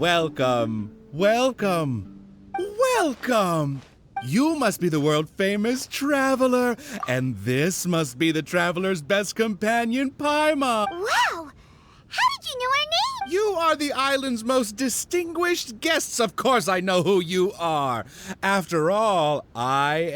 Welcome, welcome, welcome! You must be the world-famous traveler, and this must be the traveler's best companion, Paimon. Wow! How did you know our names? You are the island's most distinguished guests. Of course I know who you are. After all, I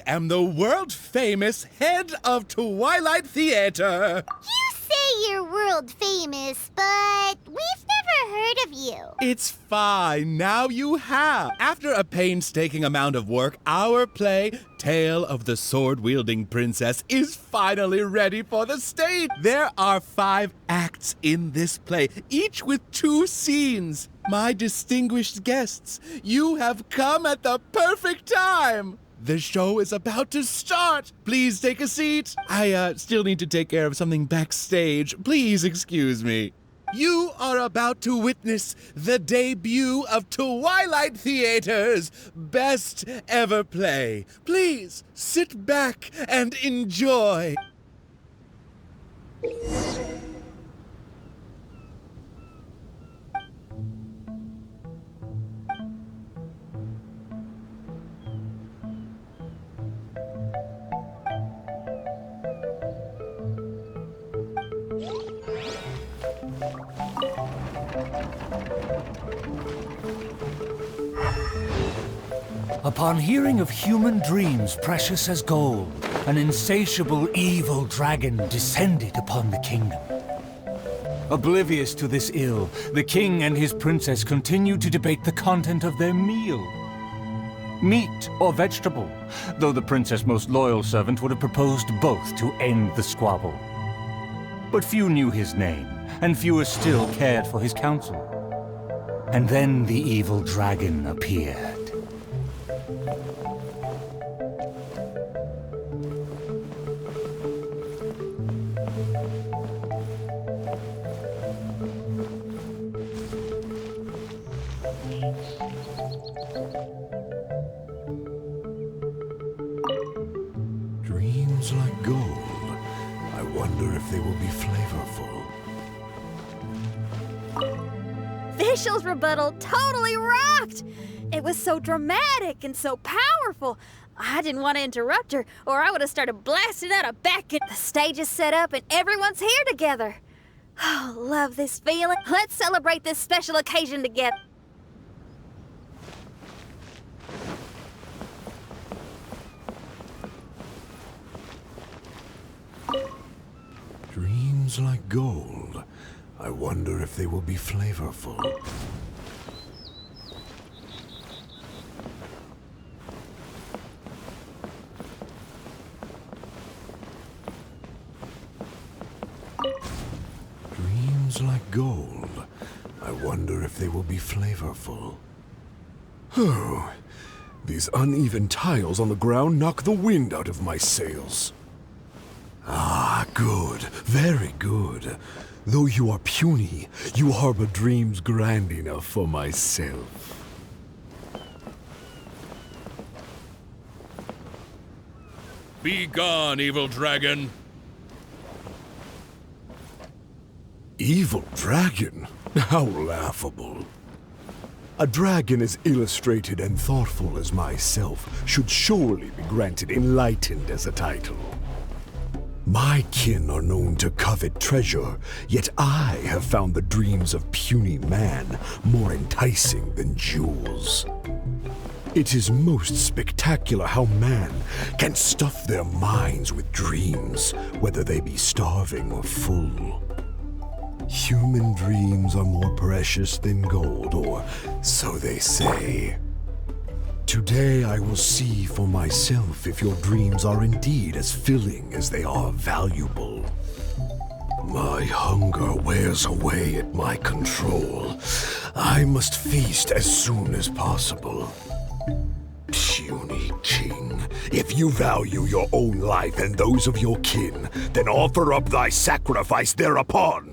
am the world-famous head of Twilight Theater. You say you're world famous, but we've never heard of you. It's fine. Now you have. After a painstaking amount of work, our play, Tale of the Sword-Wielding Princess, is finally ready for the stage. There are 5 acts in this play, each with 2 scenes. My distinguished guests, you have come at the perfect time. The show is about to start. Please take a seat. I still need to take care of something backstage. Please excuse me. You are about to witness the debut of Twilight Theater's best ever play. Please sit back and enjoy. Upon hearing of human dreams precious as gold, an insatiable evil dragon descended upon the kingdom. Oblivious to this ill, the king and his princess continued to debate the content of their meal. Meat or vegetable, though the princess' most loyal servant would have proposed both to end the squabble. But few knew his name, and fewer still cared for his counsel. And then the evil dragon appeared. Dreams like gold. I wonder if they will be flavorful. Vishal's rebuttal totally rocked! It was so dramatic and so powerful. I didn't want to interrupt her, or I would have started blasting out a back. The stage is set up and everyone's here together. Oh, love this feeling. Let's celebrate this special occasion together. Dreams like gold. I wonder if they will be flavorful. Dreams like gold. I wonder if they will be flavorful. Oh, these uneven tiles on the ground knock the wind out of my sails. Ah, good. Very good. Though you are puny, you harbor dreams grand enough for myself. Be gone, evil dragon. Evil dragon? How laughable. A dragon as illustrated and thoughtful as myself should surely be granted enlightened as a title. My kin are known to covet treasure, yet I have found the dreams of puny man more enticing than jewels. It is most spectacular how man can stuff their minds with dreams, whether they be starving or full. Human dreams are more precious than gold, or so they say. Today I will see for myself if your dreams are indeed as filling as they are valuable. My hunger wears away at my control. I must feast as soon as possible. Puny king, if you value your own life and those of your kin, then offer up thy sacrifice thereupon.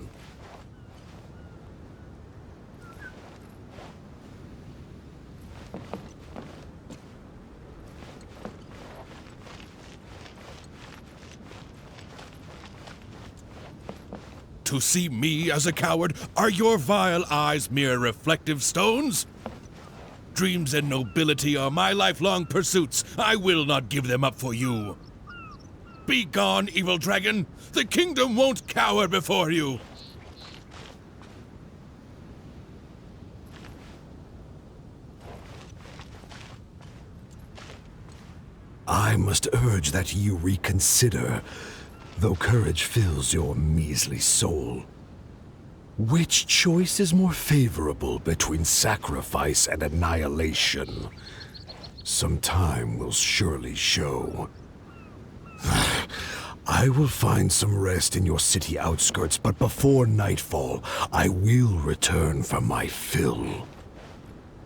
To see me as a coward, are your vile eyes mere reflective stones? Dreams and nobility are my lifelong pursuits. I will not give them up for you. Be gone, evil dragon! The kingdom won't cower before you! I must urge that you reconsider, though courage fills your measly soul. Which choice is more favorable between sacrifice and annihilation? Some time will surely show. I will find some rest in your city outskirts, but before nightfall, I will return for my fill.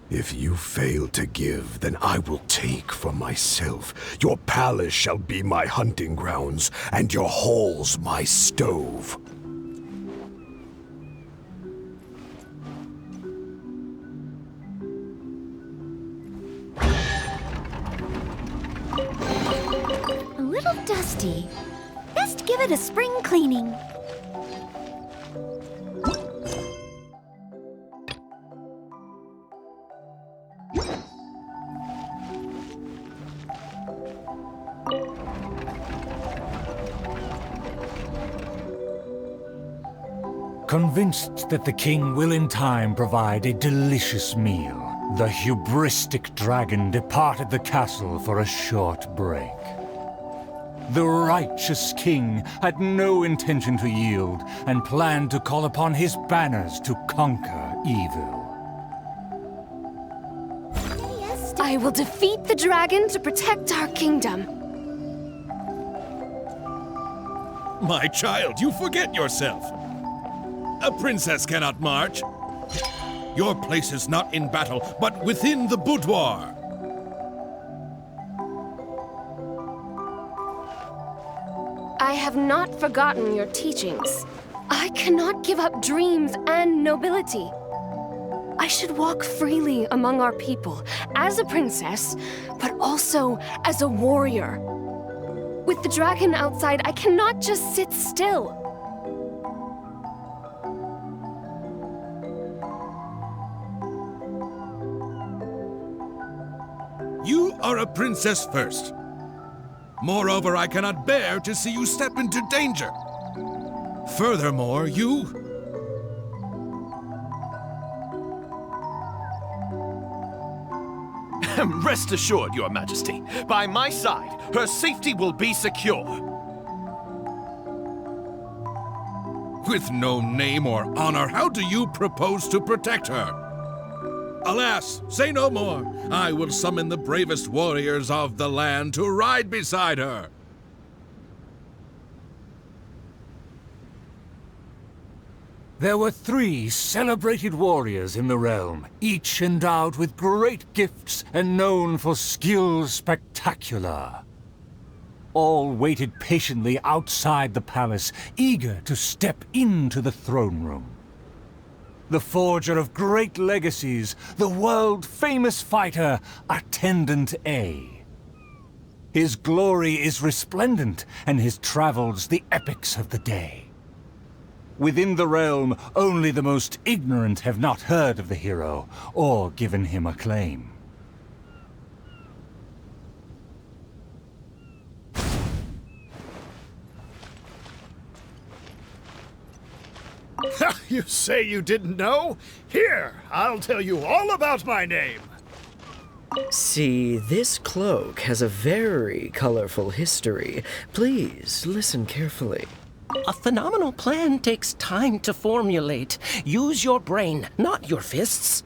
If you fail to give, then I will take for myself. Your palace shall be my hunting grounds, and your halls my stove. A little dusty. Best give it a spring cleaning. Convinced that the king will in time provide a delicious meal, the hubristic dragon departed the castle for a short break. The righteous king had no intention to yield and planned to call upon his banners to conquer evil. I will defeat the dragon to protect our kingdom. My child, you forget yourself. A princess cannot march. Your place is not in battle, but within the boudoir. I have not forgotten your teachings. I cannot give up dreams and nobility. I should walk freely among our people, as a princess, but also as a warrior. With the dragon outside, I cannot just sit still. You are a princess first. Moreover, I cannot bear to see you step into danger. Furthermore, you... Rest assured, Your Majesty, by my side, her safety will be secure. With no name or honor, how do you propose to protect her? Alas, say no more. I will summon the bravest warriors of the land to ride beside her. There were 3 celebrated warriors in the realm, each endowed with great gifts and known for skill spectacular. All waited patiently outside the palace, eager to step into the throne room. The forger of great legacies, the world-famous fighter, Attendant A. His glory is resplendent, and his travels the epics of the day. Within the realm, only the most ignorant have not heard of the hero, or given him acclaim. You say you didn't know? Here, I'll tell you all about my name. See, this cloak has a very colorful history. Please, listen carefully. A phenomenal plan takes time to formulate. Use your brain, not your fists.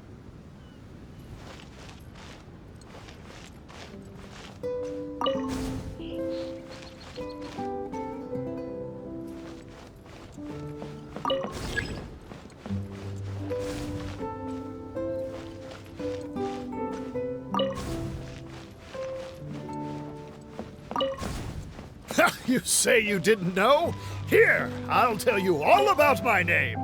You say you didn't know? Here, I'll tell you all about my name.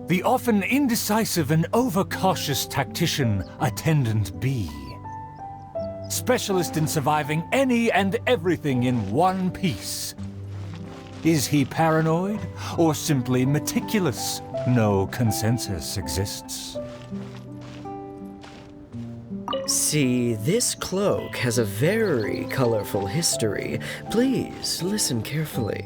The often indecisive and overcautious tactician, Attendant B. Specialist in surviving any and everything in one piece. Is he paranoid or simply meticulous? No consensus exists. See, this cloak has a very colorful history. Please listen carefully.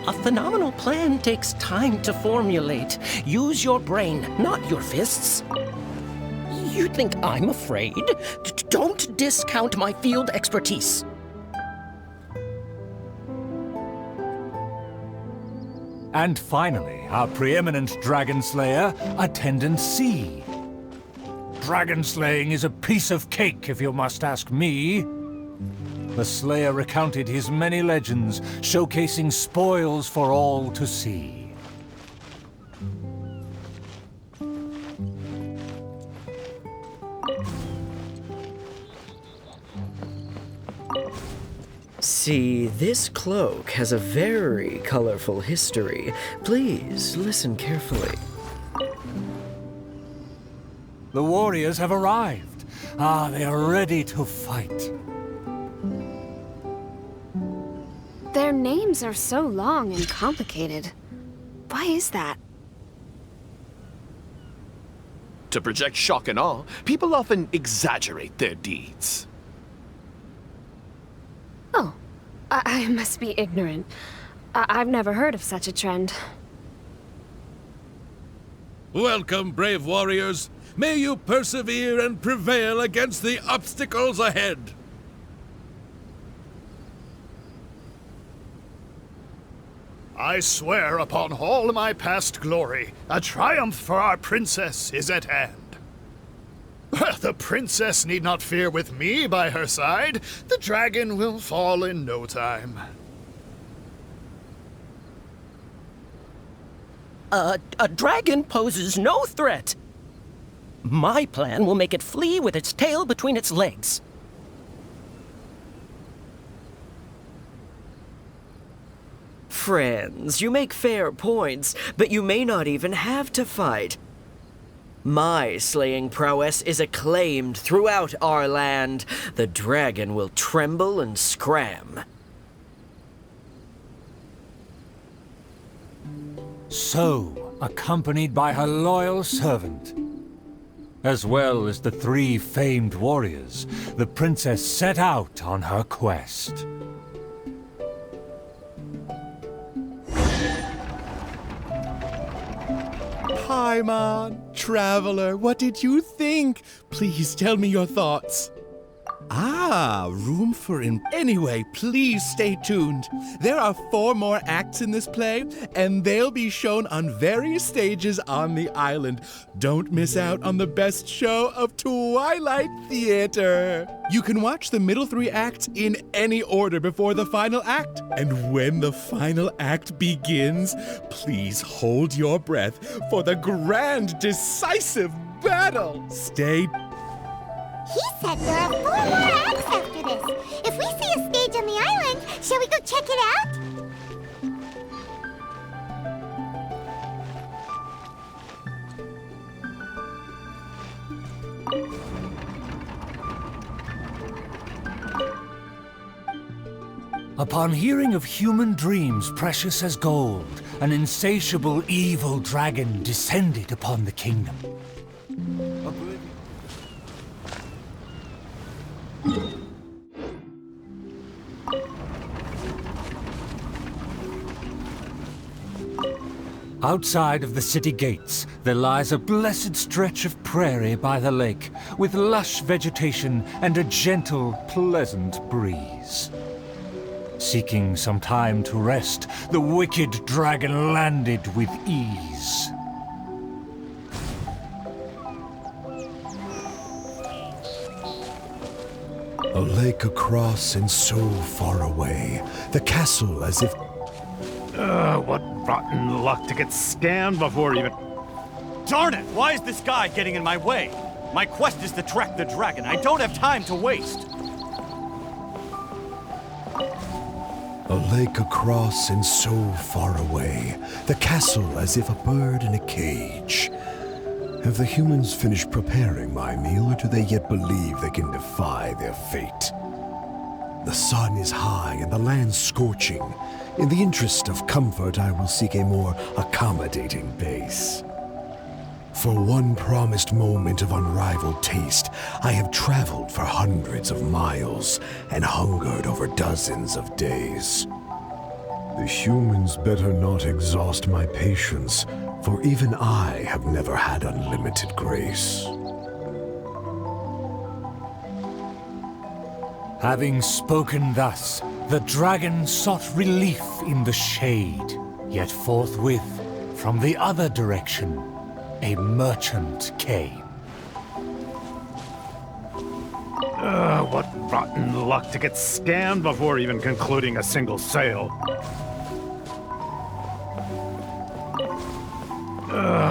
A phenomenal plan takes time to formulate. Use your brain, not your fists. You think I'm afraid? Don't discount my field expertise. And finally, our preeminent dragon slayer, Attendant C. Dragon slaying is a piece of cake, if you must ask me. The slayer recounted his many legends, showcasing spoils for all to see. See, this cloak has a very colorful history. Please listen carefully. The warriors have arrived. They are ready to fight. Their names are so long and complicated. Why is that? To project shock and awe, people often exaggerate their deeds. Oh, I must be ignorant. I've never heard of such a trend. Welcome, brave warriors. May you persevere and prevail against the obstacles ahead. I swear upon all my past glory, a triumph for our princess is at hand. The princess need not fear with me by her side. The dragon will fall in no time. A dragon poses no threat. My plan will make it flee with its tail between its legs. Friends, you make fair points, but you may not even have to fight. My slaying prowess is acclaimed throughout our land. The dragon will tremble and scram. So, accompanied by her loyal servant, as well as the 3 famed warriors, the princess set out on her quest. Paimon, traveler, what did you think? Please tell me your thoughts. Room for Anyway, please stay tuned. There are 4 more acts in this play, and they'll be shown on various stages on the island. Don't miss out on the best show of Twilight Theater. You can watch the middle 3 acts in any order before the final act. And when the final act begins, please hold your breath for the grand, decisive battle. Stay He said there are 4 more acts after this. If we see a stage on the island, shall we go check it out? Upon hearing of human dreams precious as gold, an insatiable evil dragon descended upon the kingdom. Outside of the city gates, there lies a blessed stretch of prairie by the lake, with lush vegetation and a gentle, pleasant breeze. Seeking some time to rest, the wicked dragon landed with ease. A lake across and so far away. The castle as if... What rotten luck to get scanned before even... Darn it! Why is this guy getting in my way? My quest is to track the dragon. I don't have time to waste. A lake across and so far away, the castle as if a bird in a cage. Have the humans finished preparing my meal, or do they yet believe they can defy their fate? The sun is high and the land scorching. In the interest of comfort, I will seek a more accommodating base. For one promised moment of unrivaled taste, I have traveled for hundreds of miles and hungered over dozens of days. The humans better not exhaust my patience, for even I have never had unlimited grace. Having spoken thus, the dragon sought relief in the shade. Yet forthwith, from the other direction, a merchant came. What rotten luck to get scammed before even concluding a single sale.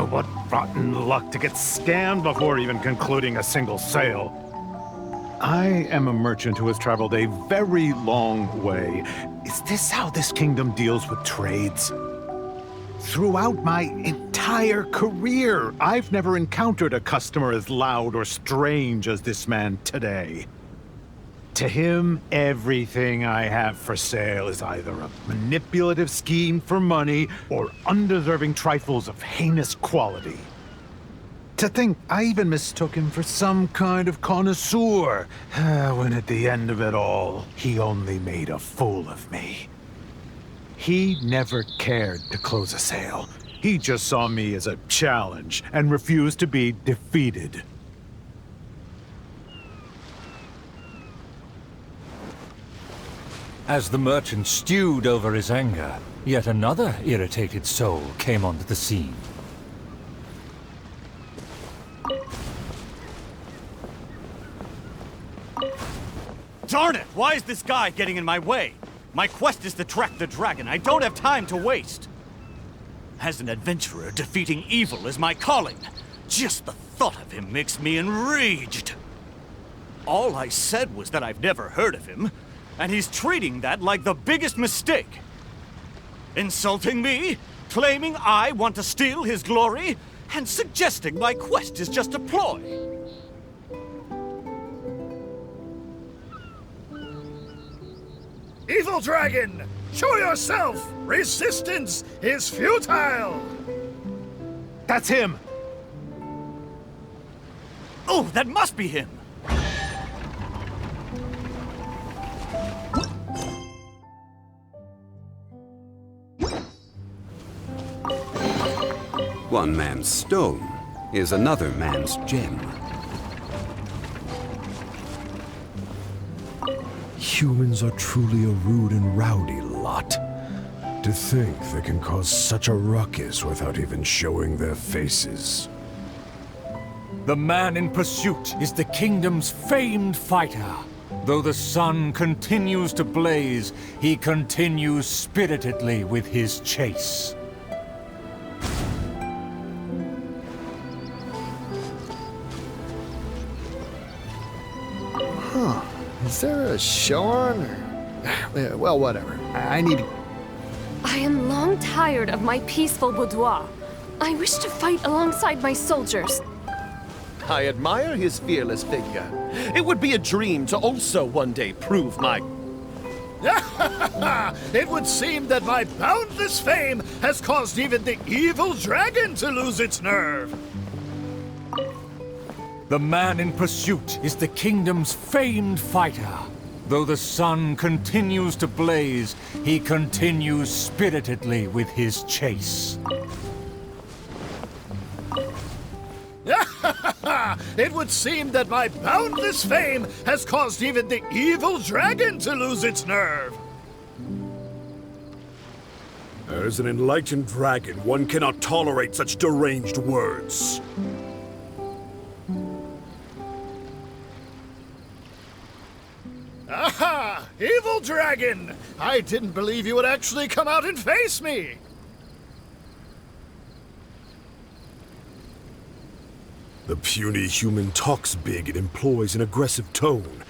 What rotten luck to get scammed before even concluding a single sale. I am a merchant who has traveled a very long way. Is this how this kingdom deals with trades? Throughout my entire career, I've never encountered a customer as loud or strange as this man today. To him, everything I have for sale is either a manipulative scheme for money or undeserving trifles of heinous quality. To think I even mistook him for some kind of connoisseur, when at the end of it all, he only made a fool of me. He never cared to close a sale. He just saw me as a challenge and refused to be defeated. As the merchant stewed over his anger, yet another irritated soul came onto the scene. Darn it! Why is this guy getting in my way? My quest is to track the dragon. I don't have time to waste. As an adventurer, defeating evil is my calling. Just the thought of him makes me enraged. All I said was that I've never heard of him, and he's treating that like the biggest mistake. Insulting me, claiming I want to steal his glory, and suggesting my quest is just a ploy. Evil dragon, show yourself! Resistance is futile! That's him! Oh, that must be him! One man's stone is another man's gem. Humans are truly a rude and rowdy lot. To think they can cause such a ruckus without even showing their faces. The man in pursuit is the kingdom's famed fighter. Though the sun continues to blaze, he continues spiritedly with his chase. Huh. Is there a show on? Or... well, whatever. I need to... I am long tired of my peaceful boudoir. I wish to fight alongside my soldiers. I admire his fearless figure. It would be a dream to also one day prove my... It would seem that my boundless fame has caused even the evil dragon to lose its nerve. The man in pursuit is the kingdom's famed fighter. Though the sun continues to blaze, he continues spiritedly with his chase. It would seem that my boundless fame has caused even the evil dragon to lose its nerve. As an enlightened dragon, one cannot tolerate such deranged words. Aha! Evil dragon! I didn't believe you would actually come out and face me! The puny human talks big and employs an aggressive tone.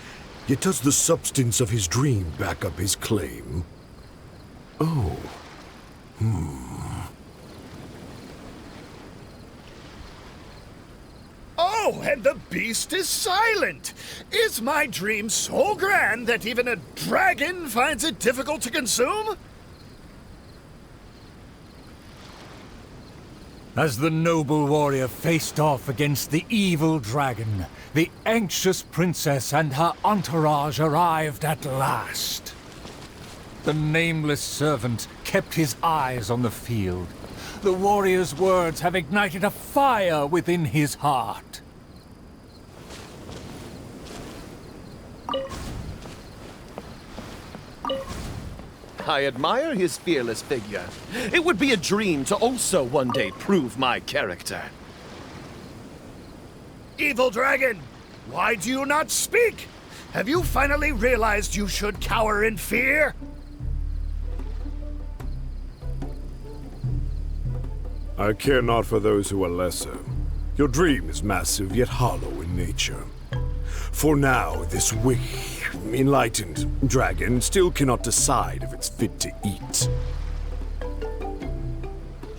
Yet does the substance of his dream back up his claim? Oh. Oh, and the beast is silent! Is my dream so grand that even a dragon finds it difficult to consume? As the noble warrior faced off against the evil dragon, the anxious princess and her entourage arrived at last. The nameless servant kept his eyes on the field. The warrior's words have ignited a fire within his heart. I admire his fearless figure. It would be a dream to also one day prove my character. Evil dragon, why do you not speak? Have you finally realized you should cower in fear? I care not for those who are lesser. Your dream is massive, yet hollow in nature. For now, this enlightened dragon still cannot decide if it's fit to eat.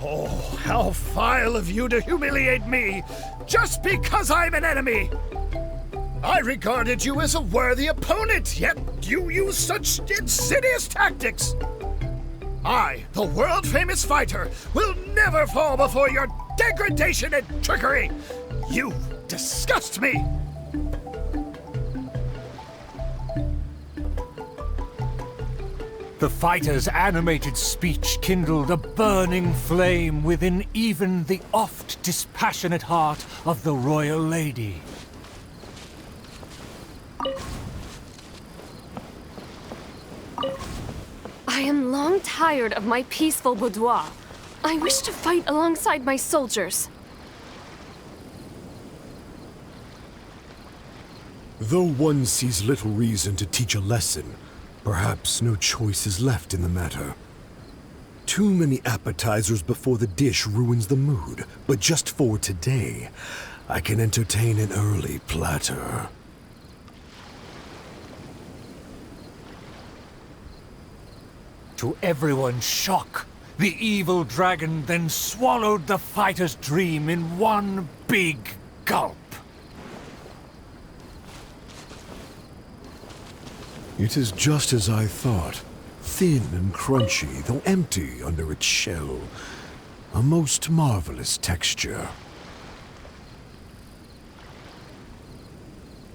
Oh, how vile of you to humiliate me, just because I'm an enemy! I regarded you as a worthy opponent, yet you use such insidious tactics! I, the world-famous fighter, will never fall before your degradation and trickery! You disgust me! The fighter's animated speech kindled a burning flame within even the oft dispassionate heart of the royal lady. I am long tired of my peaceful boudoir. I wish to fight alongside my soldiers. Though one sees little reason to teach a lesson, perhaps no choice is left in the matter. Too many appetizers before the dish ruins the mood, but just for today, I can entertain an early platter. To everyone's shock, the evil dragon then swallowed the fighter's dream in one big gulp. It is just as I thought. Thin and crunchy, though empty under its shell. A most marvelous texture.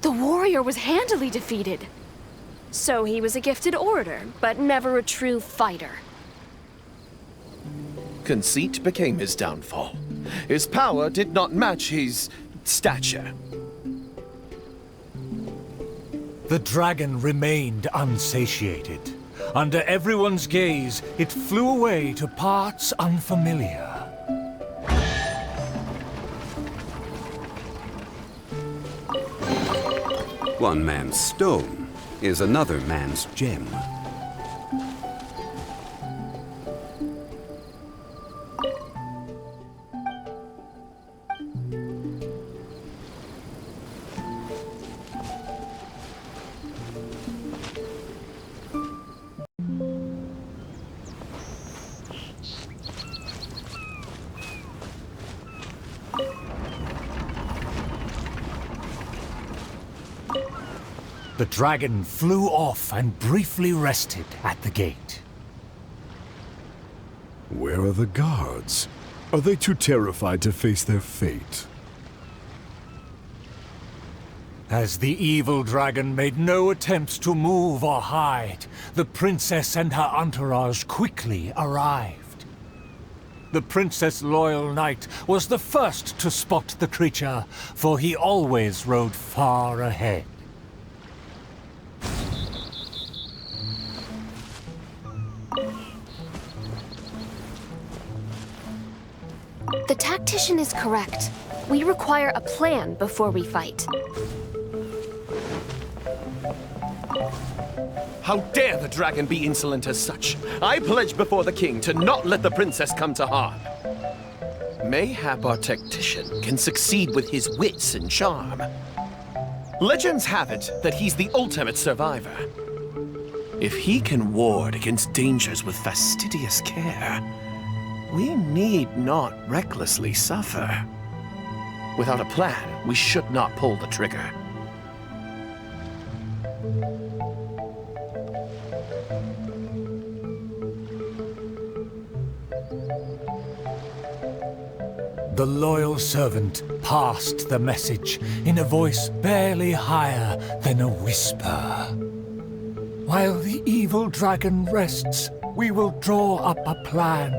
The warrior was handily defeated. So he was a gifted orator, but never a true fighter. Conceit became his downfall. His power did not match his stature. The dragon remained unsatiated. Under everyone's gaze, it flew away to parts unfamiliar. One man's stone is another man's gem. The dragon flew off and briefly rested at the gate. Where are the guards? Are they too terrified to face their fate? As the evil dragon made no attempts to move or hide, the princess and her entourage quickly arrived. The princess' loyal knight was the first to spot the creature, for he always rode far ahead. The tactician is correct. We require a plan before we fight. How dare the dragon be insolent as such? I pledge before the king to not let the princess come to harm. Mayhap our tactician can succeed with his wits and charm. Legends have it that he's the ultimate survivor. If he can ward against dangers with fastidious care, we need not recklessly suffer. Without a plan, we should not pull the trigger. The loyal servant passed the message in a voice barely higher than a whisper. While the evil dragon rests, we will draw up a plan.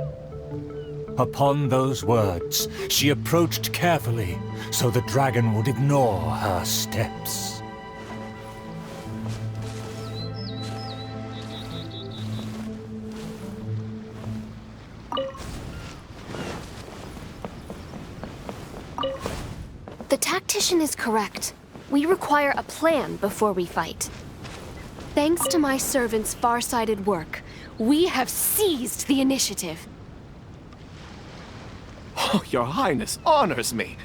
Upon those words, she approached carefully, so the dragon would ignore her steps. The tactician is correct. We require a plan before we fight. Thanks to my servant's far-sighted work, we have seized the initiative. Oh, Your Highness honors me.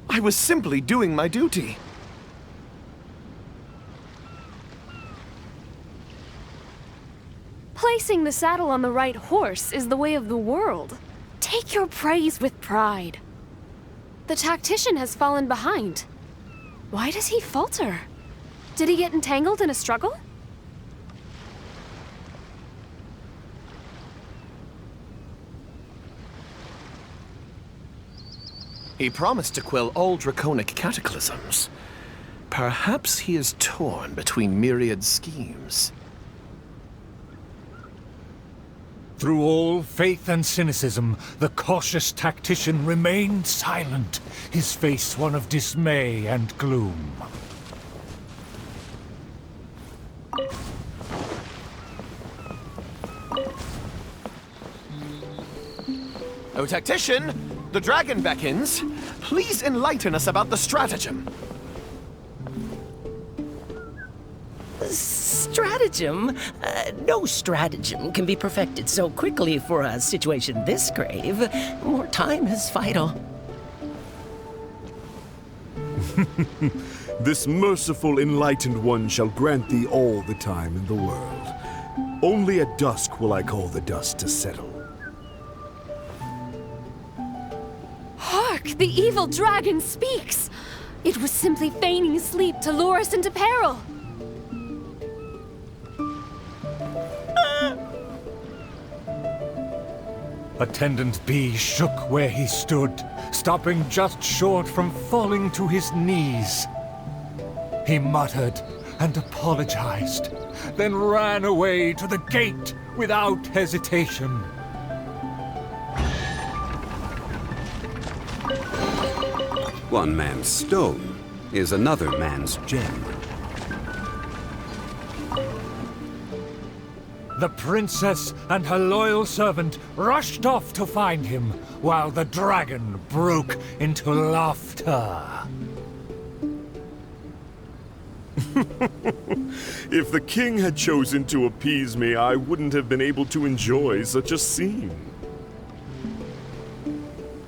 I was simply doing my duty. Placing the saddle on the right horse is the way of the world. Take your praise with pride. The tactician has fallen behind. Why does he falter? Did he get entangled in a struggle? He promised to quell all draconic cataclysms. Perhaps he is torn between myriad schemes. Through all faith and cynicism, the cautious tactician remained silent, his face one of dismay and gloom. O tactician, the dragon beckons. Please enlighten us about the stratagem. Stratagem? No stratagem can be perfected so quickly for a situation this grave. More time is vital. This merciful, enlightened one shall grant thee all the time in the world. Only at dusk will I call the dust to settle. Hark! The evil dragon speaks! It was simply feigning sleep to lure us into peril. Attendant B shook where he stood, stopping just short from falling to his knees. He muttered and apologized, then ran away to the gate without hesitation. One man's stone is another man's gem. The princess and her loyal servant rushed off to find him, while the dragon broke into laughter. If the king had chosen to appease me, I wouldn't have been able to enjoy such a scene.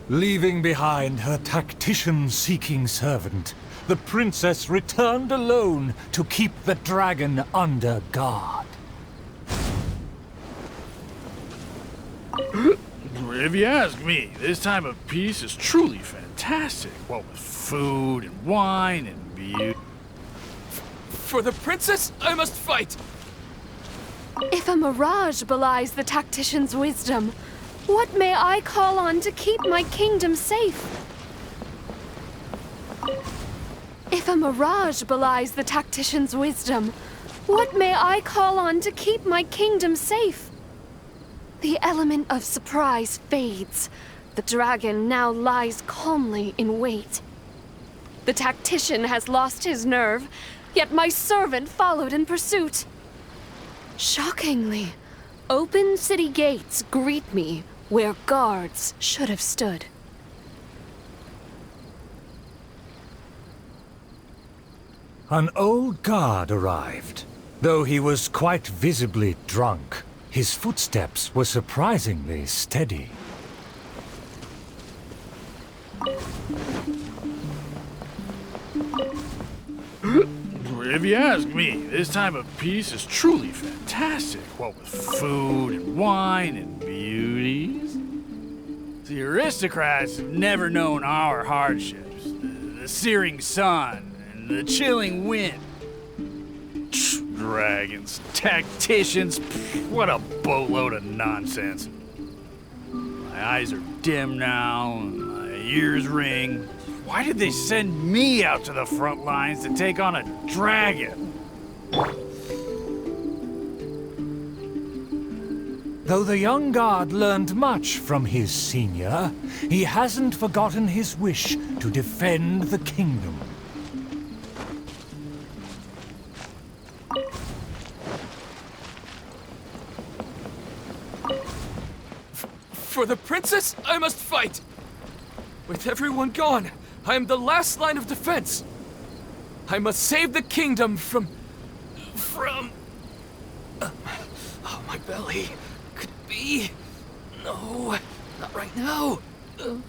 Leaving behind her tactician-seeking servant, the princess returned alone to keep the dragon under guard. If you ask me, this time of peace is truly fantastic. What with food and wine and beauty. For the princess, I must fight! If a mirage belies the tactician's wisdom, what may I call on to keep my kingdom safe? If a mirage belies the tactician's wisdom, what may I call on to keep my kingdom safe? The element of surprise fades. The dragon now lies calmly in wait. The tactician has lost his nerve, yet my servant followed in pursuit. Shockingly, open city gates greet me where guards should have stood. An old guard arrived. Though he was quite visibly drunk, his footsteps were surprisingly steady. If you ask me, this time of peace is truly fantastic. What with food and wine and beauties. The aristocrats have never known our hardships. The searing sun and the chilling wind. Dragons, tacticians, what a boatload of nonsense. My eyes are dim now, my ears ring. Why did they send me out to the front lines to take on a dragon? Though the young guard learned much from his senior, he hasn't forgotten his wish to defend the kingdom. For the princess, I must fight! With everyone gone, I am the last line of defense. I must save the kingdom from... Oh, my belly. Could it be? No, not right now. Did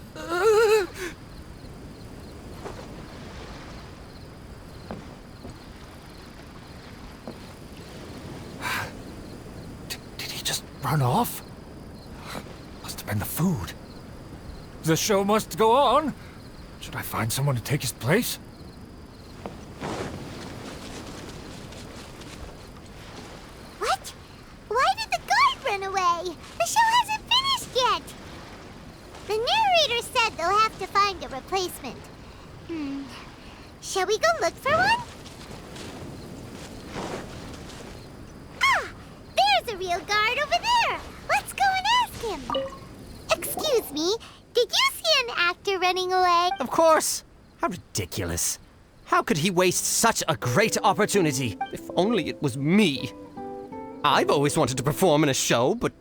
he just run off? Must have been the food. The show must go on. Should I find someone to take his place? What? Why did the guard run away? The show hasn't finished yet. The narrator said they'll have to find a replacement. Shall we go look for one? Ah! There's a real guard over there. Let's go and ask him. Excuse me, did you see an actor running away? Of course! How ridiculous. How could he waste such a great opportunity? If only it was me. I've always wanted to perform in a show, but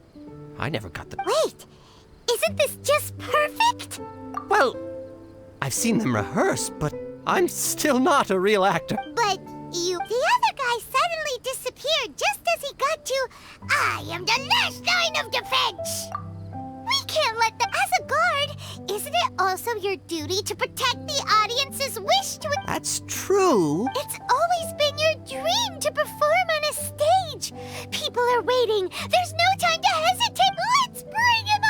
I never got the... Wait, isn't this just perfect? Well, I've seen them rehearse, but I'm still not a real actor. But the other guy suddenly disappeared just as he got to, I am the last line of defense. We can't let them... As a guard, isn't it also your duty to protect the audience's wish to... That's true. It's always been your dream to perform on a stage. People are waiting. There's no time to hesitate. Let's bring him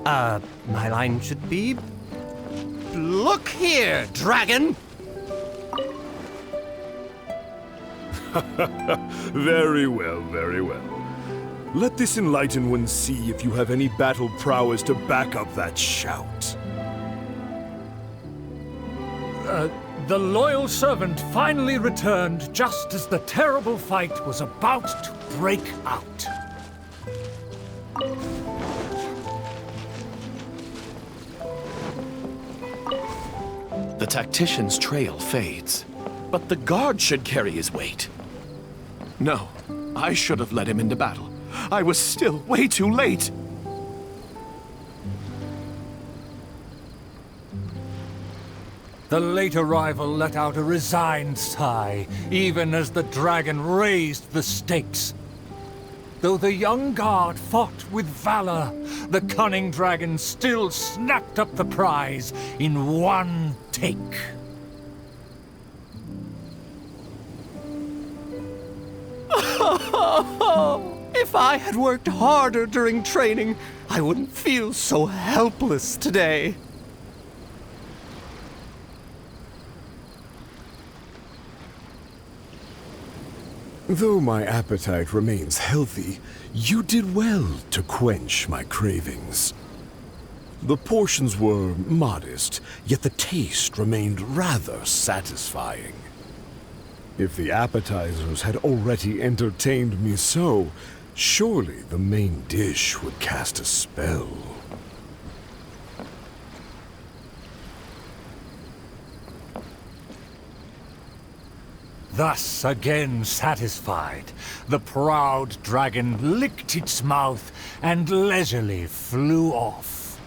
over! My line should be... Look here, dragon! Very well, very well. Let this enlightened one see if you have any battle prowess to back up that shout. The loyal servant finally returned just as the terrible fight was about to break out. The tactician's trail fades, but the guard should carry his weight. No, I should have led him into battle. I was still way too late. The late arrival let out a resigned sigh, even as the dragon raised the stakes. Though the young guard fought with valor, the cunning dragon still snapped up the prize in one take. If I had worked harder during training, I wouldn't feel so helpless today. Though my appetite remains healthy, you did well to quench my cravings. The portions were modest, yet the taste remained rather satisfying. If the appetizers had already entertained me so, surely the main dish would cast a spell. Thus, again satisfied, the proud dragon licked its mouth and leisurely flew off.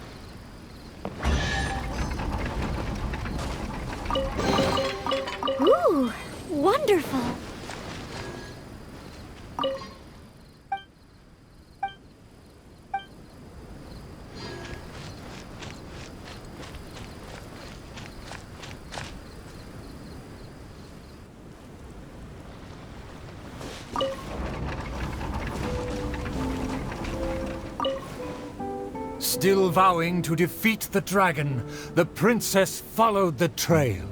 Ooh, wonderful. Still vowing to defeat the dragon, the princess followed the trail.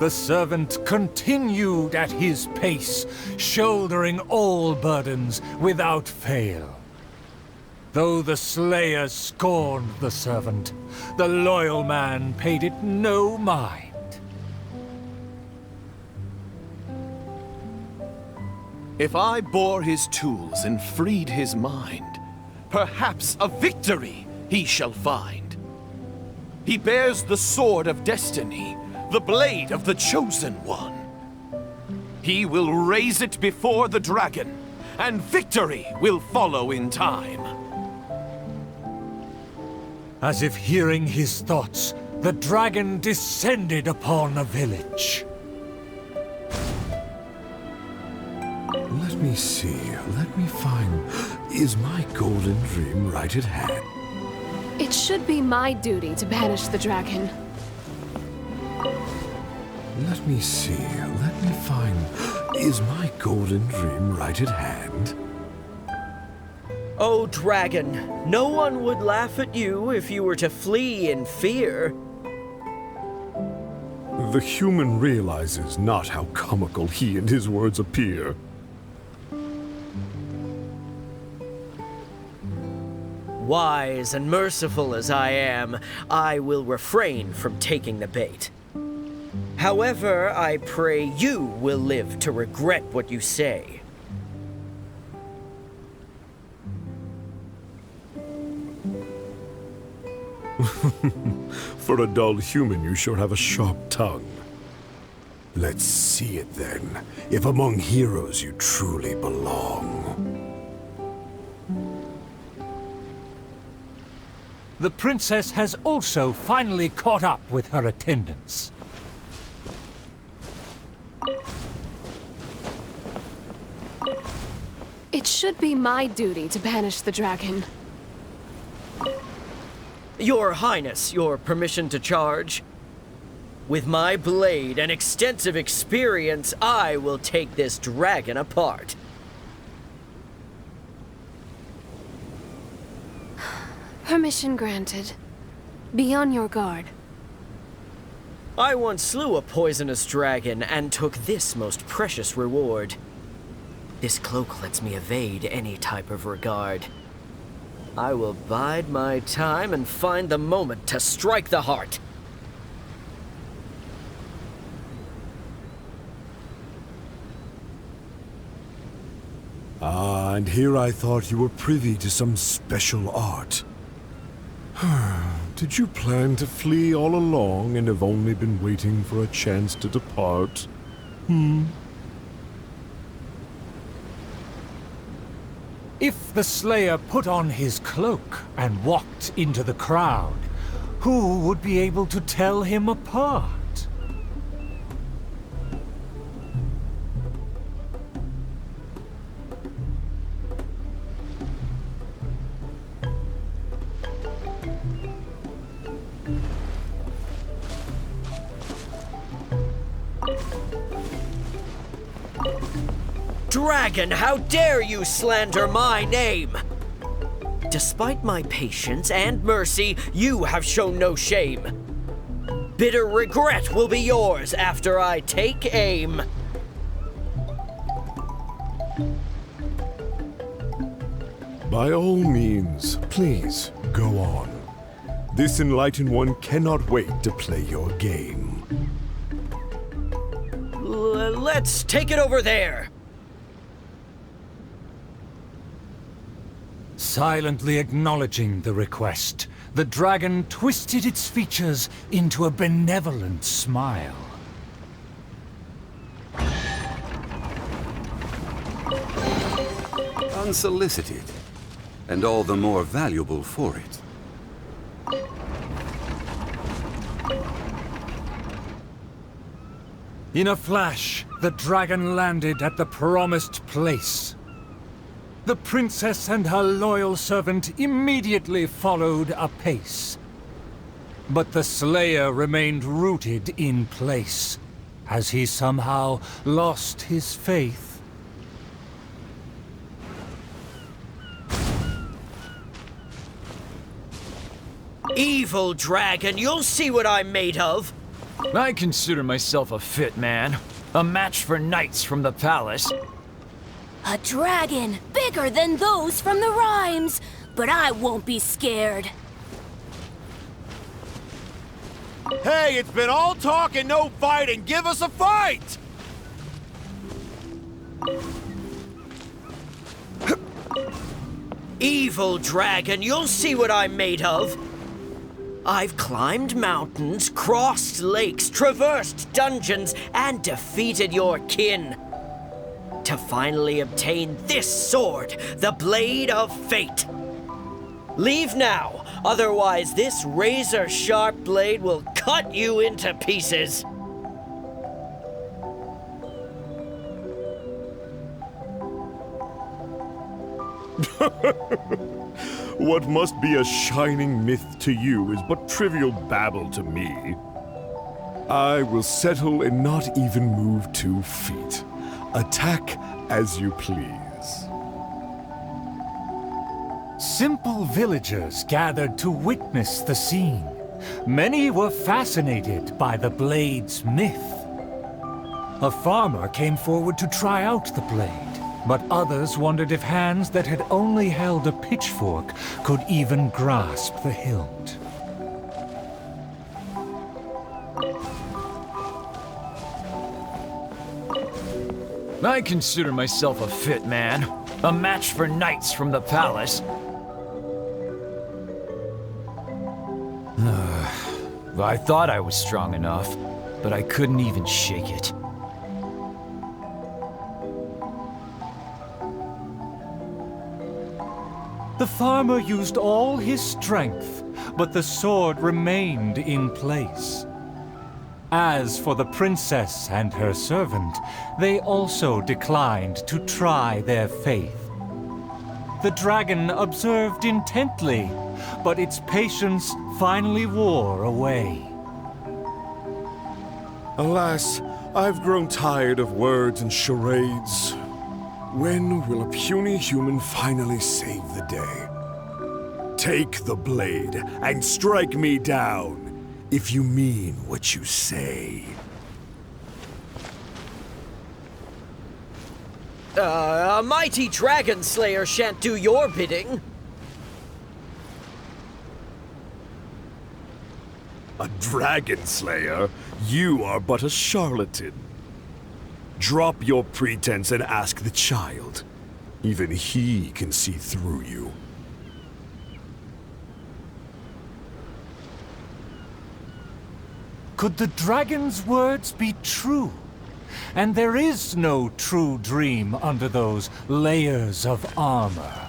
The servant continued at his pace, shouldering all burdens without fail. Though the slayer scorned the servant, the loyal man paid it no mind. If I bore his tools and freed his mind, perhaps a victory he shall find. He bears the sword of destiny, the blade of the chosen one. He will raise it before the dragon, and victory will follow in time. As if hearing his thoughts, the dragon descended upon a village. Let me see, let me find... Is my golden dream right at hand? It should be my duty to banish the dragon. Let me see, let me find... Is my golden dream right at hand? Oh, dragon, no one would laugh at you if you were to flee in fear. The human realizes not how comical he and his words appear. Wise and merciful as I am, I will refrain from taking the bait. However, I pray you will live to regret what you say. For a dull human, you sure have a sharp tongue. Let's see it then, if among heroes you truly belong. The princess has also finally caught up with her attendants. It should be my duty to banish the dragon. Your Highness, your permission to charge? With my blade and extensive experience, I will take this dragon apart. Permission granted. Be on your guard. I once slew a poisonous dragon and took this most precious reward. This cloak lets me evade any type of regard. I will bide my time and find the moment to strike the heart. Ah, and here I thought you were privy to some special art. Did you plan to flee all along and have only been waiting for a chance to depart? If the slayer put on his cloak and walked into the crowd, who would be able to tell him apart? Dragon, how dare you slander my name? Despite my patience and mercy, you have shown no shame. Bitter regret will be yours after I take aim. By all means, please, go on. This enlightened one cannot wait to play your game. Let's take it over there. Silently acknowledging the request, the dragon twisted its features into a benevolent smile. Unsolicited, and all the more valuable for it. In a flash, the dragon landed at the promised place. The princess and her loyal servant immediately followed apace. But the slayer remained rooted in place, as he somehow lost his faith. Evil dragon, you'll see what I'm made of. I consider myself a fit man. A match for knights from the palace. A dragon bigger than those from the rhymes, but I won't be scared. Hey, it's been all talk and no fighting. Give us a fight! Evil dragon, you'll see what I'm made of. I've climbed mountains, crossed lakes, traversed dungeons, and defeated your kin. To finally obtain this sword, the Blade of Fate. Leave now, otherwise this razor-sharp blade will cut you into pieces. What must be a shining myth to you is but trivial babble to me. I will settle and not even move 2 feet. Attack as you please. Simple villagers gathered to witness the scene. Many were fascinated by the blade's myth. A farmer came forward to try out the blade, but others wondered if hands that had only held a pitchfork could even grasp the hilt. I consider myself a fit man. A match for knights from the palace. I thought I was strong enough, but I couldn't even shake it. The farmer used all his strength, but the sword remained in place. As for the princess and her servant, they also declined to try their faith. The dragon observed intently, but its patience finally wore away. Alas, I've grown tired of words and charades. When will a puny human finally save the day? Take the blade and strike me down, if you mean what you say. A mighty dragon slayer shan't do your bidding. A dragon slayer? You are but a charlatan. Drop your pretense and ask the child. Even he can see through you. Could the dragon's words be true? And there is no true dream under those layers of armor.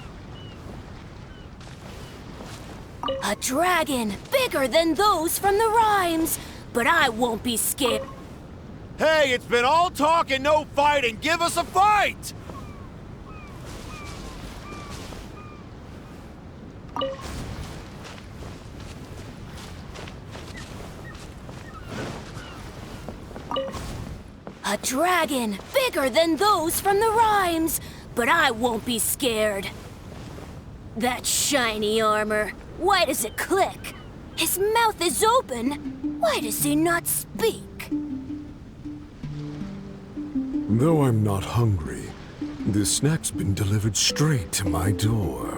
A dragon bigger than those from the rhymes, but I won't be scared. Hey, it's been all talk and no fighting. Give us a fight! A dragon bigger than those from the rhymes, but I won't be scared. That shiny armor, why does it click? His mouth is open, why does he not speak? Though I'm not hungry, this snack's been delivered straight to my door.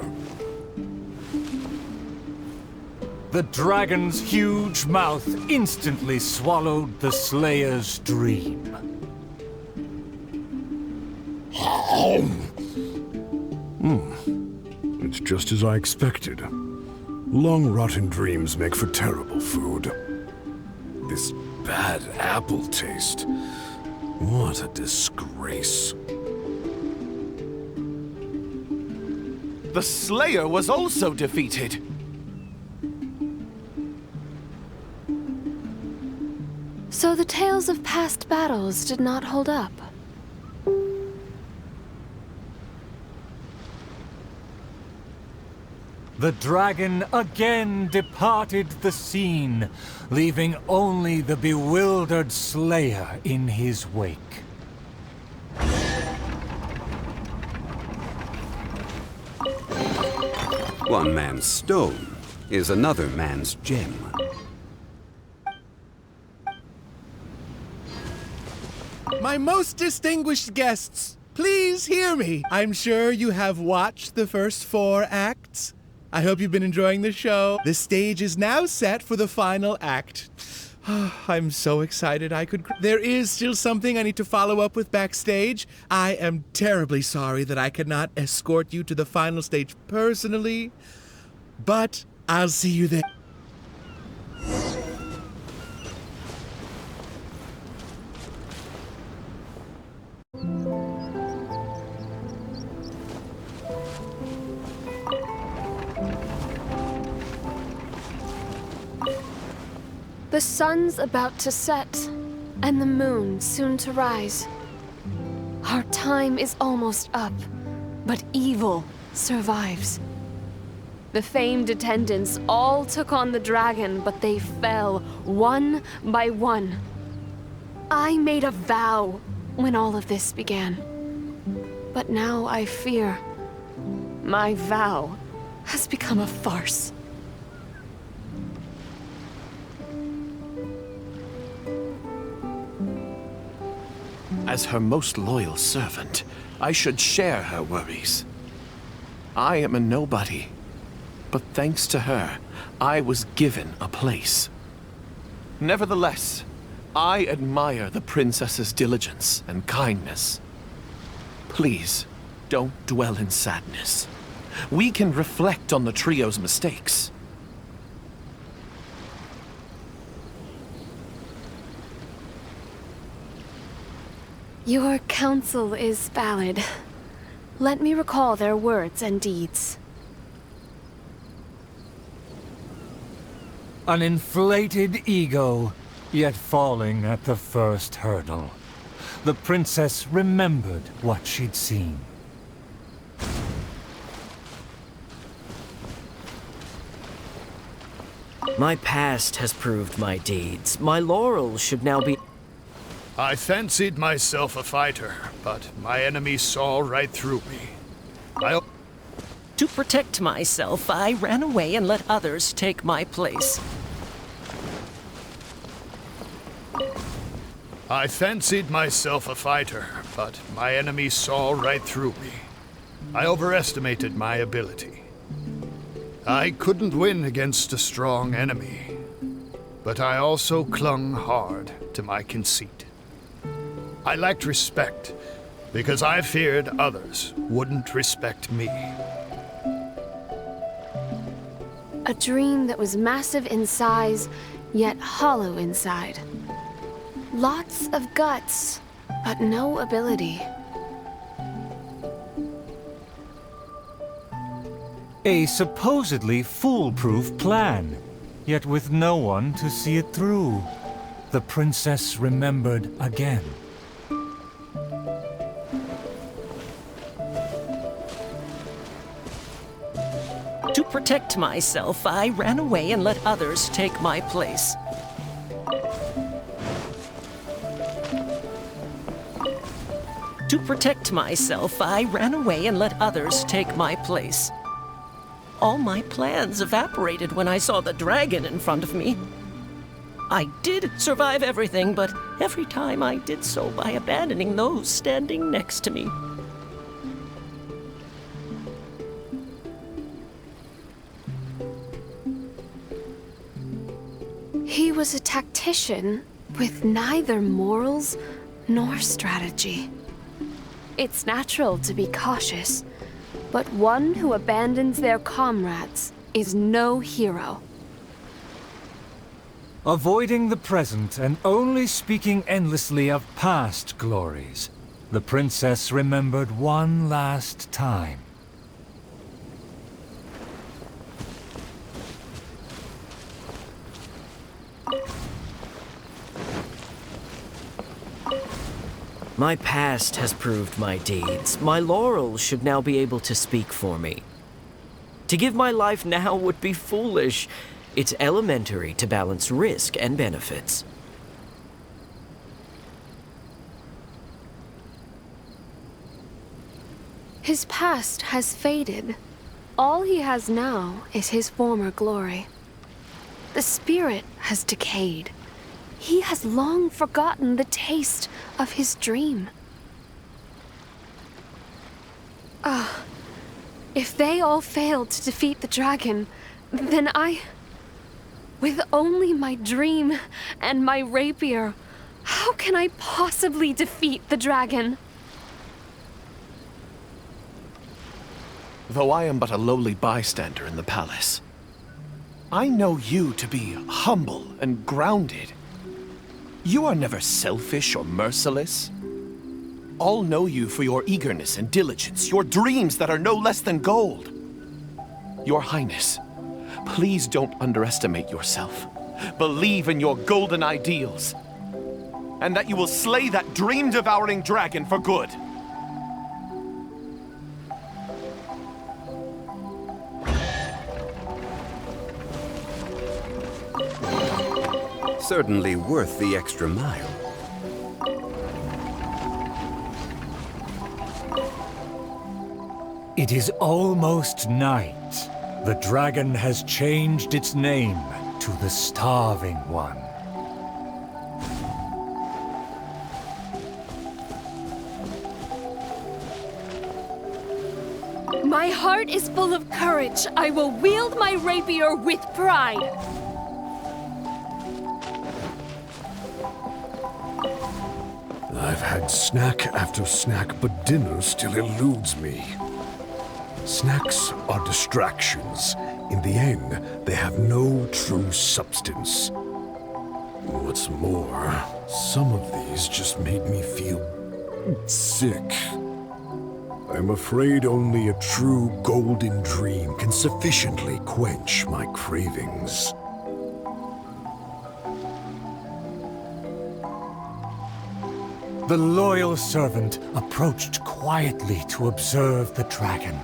The dragon's huge mouth instantly swallowed the Slayer's dream. It's just as I expected. Long rotten dreams make for terrible food. This bad apple taste. What a disgrace. The Slayer was also defeated. So the tales of past battles did not hold up. The dragon again departed the scene, leaving only the bewildered Slayer in his wake. One man's stone is another man's gem. My most distinguished guests, please hear me. I'm sure you have watched the first 4 acts. I hope you've been enjoying the show. The stage is now set for the final act. I'm so excited I could... There is still something I need to follow up with backstage. I am terribly sorry that I cannot escort you to the final stage personally, but I'll see you there. The sun's about to set, and the moon soon to rise. Our time is almost up, but evil survives. The famed attendants all took on the dragon, but they fell one by one. I made a vow when all of this began. But now I fear my vow has become a farce. As her most loyal servant, I should share her worries. I am a nobody, but thanks to her, I was given a place. Nevertheless, I admire the princess's diligence and kindness. Please, don't dwell in sadness. We can reflect on the trio's mistakes. Your counsel is valid. Let me recall their words and deeds. An inflated ego, yet falling at the first hurdle. The princess remembered what she'd seen. My past has proved my deeds. My laurels should now be... I fancied myself a fighter, but my enemy saw right through me. To protect myself, I ran away and let others take my place. I fancied myself a fighter, but my enemy saw right through me. I overestimated my ability. I couldn't win against a strong enemy, but I also clung hard to my conceit. I lacked respect because I feared others wouldn't respect me. A dream that was massive in size, yet hollow inside. Lots of guts, but no ability. A supposedly foolproof plan, yet with no one to see it through. The princess remembered again. To protect myself, I ran away and let others take my place. To protect myself, I ran away and let others take my place. All my plans evaporated when I saw the dragon in front of me. I did survive everything, but every time I did so by abandoning those standing next to me. He was a tactician with neither morals nor strategy. It's natural to be cautious, but one who abandons their comrades is no hero. Avoiding the present and only speaking endlessly of past glories, the princess remembered one last time. My past has proved my deeds. My laurels should now be able to speak for me. To give my life now would be foolish. It's elementary to balance risk and benefits. His past has faded, All he has now is his former glory. The spirit has decayed. He has long forgotten the taste of his dream. If they all failed to defeat the dragon, then with only my dream and my rapier, how can I possibly defeat the dragon? Though I am but a lowly bystander in the palace, I know you to be humble and grounded. You are never selfish or merciless. All know you for your eagerness and diligence, your dreams that are no less than gold. Your Highness, please don't underestimate yourself. Believe in your golden ideals, and that you will slay that dream-devouring dragon for good. Certainly worth the extra mile. It is almost night. The dragon has changed its name to the Starving One. My heart is full of courage. I will wield my rapier with pride. I've had snack after snack, but dinner still eludes me. Snacks are distractions. In the end, they have no true substance. What's more, some of these just made me feel sick. I'm afraid only a true golden dream can sufficiently quench my cravings. The loyal servant approached quietly to observe the dragon.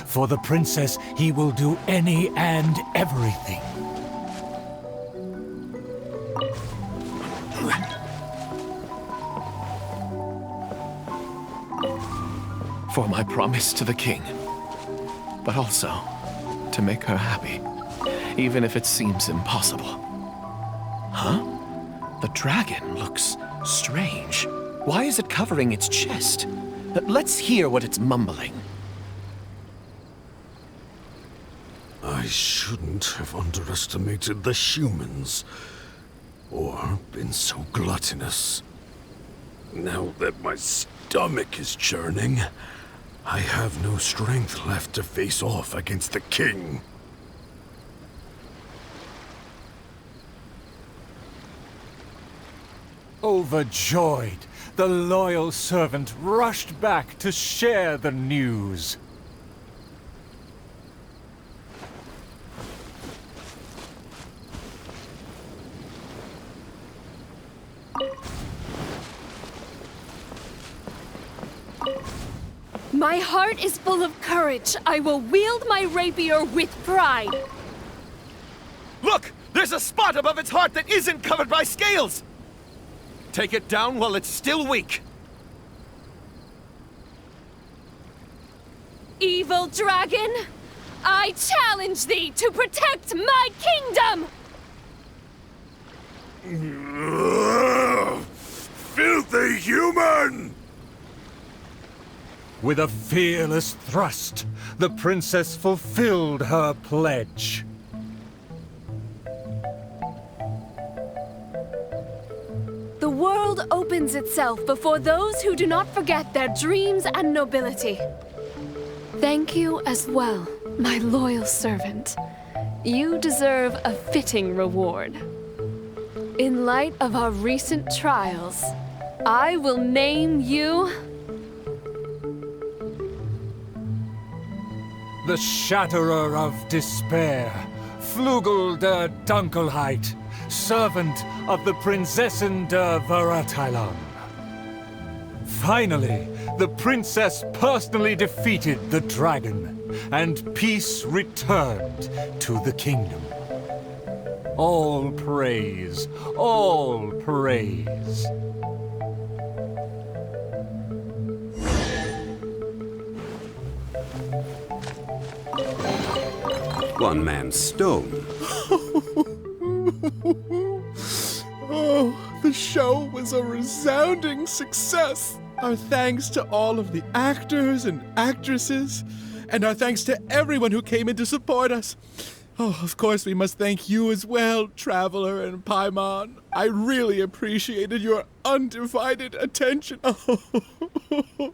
For the princess, he will do any and everything. For my promise to the king, but also to make her happy, even if it seems impossible. Huh? The dragon looks strange. Why is it covering its chest? Let's hear what it's mumbling. I shouldn't have underestimated the humans, or been so gluttonous. Now that my stomach is churning, I have no strength left to face off against the king. Overjoyed, the loyal servant rushed back to share the news. My heart is full of courage. I will wield my rapier with pride. Look! There's a spot above its heart that isn't covered by scales! Take it down while it's still weak. Evil dragon, I challenge thee to protect my kingdom! Filthy human! With a fearless thrust, the princess fulfilled her pledge. The world opens itself before those who do not forget their dreams and nobility. Thank you as well, my loyal servant. You deserve a fitting reward. In light of our recent trials, I will name you... The Shatterer of Despair, Flugel der Dunkelheit, servant of the Prinzessin der Veratilan. Finally, the princess personally defeated the dragon, and peace returned to the kingdom. All praise, all praise. one-man stone. Oh, the show was a resounding success. Our thanks to all of the actors and actresses, and our thanks to everyone who came in to support us. Oh, of course, we must thank you as well, Traveler and Paimon. I really appreciated your undivided attention. Oh,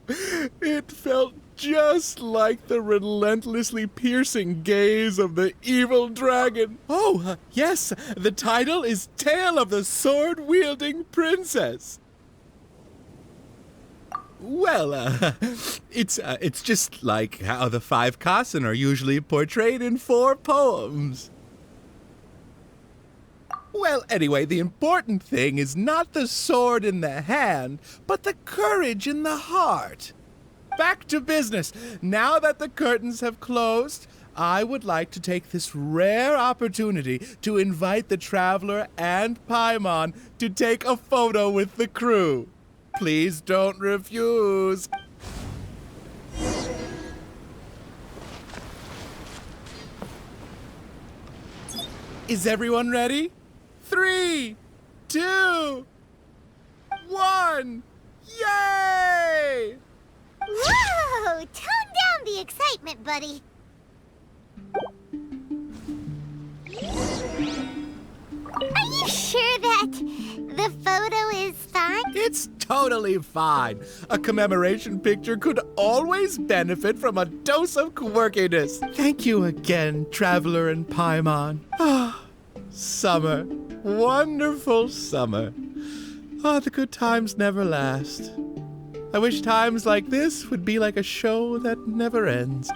it felt just like the relentlessly piercing gaze of the evil dragon. Oh, yes, the title is Tale of the Sword-Wielding Princess. Well, it's just like how the 5 Kassen are usually portrayed in 4 poems. Well, anyway, the important thing is not the sword in the hand, but the courage in the heart. Back to business. Now that the curtains have closed, I would like to take this rare opportunity to invite the Traveler and Paimon to take a photo with the crew. Please don't refuse. Is everyone ready? 3, 2, 1, yay! Whoa! Tone down the excitement, buddy. Are you sure that the photo is fine? It's totally fine. A commemoration picture could always benefit from a dose of quirkiness. Thank you again, Traveler and Paimon. Ah, summer. Wonderful summer. Ah, the good times never last. I wish times like this would be like a show that never ends.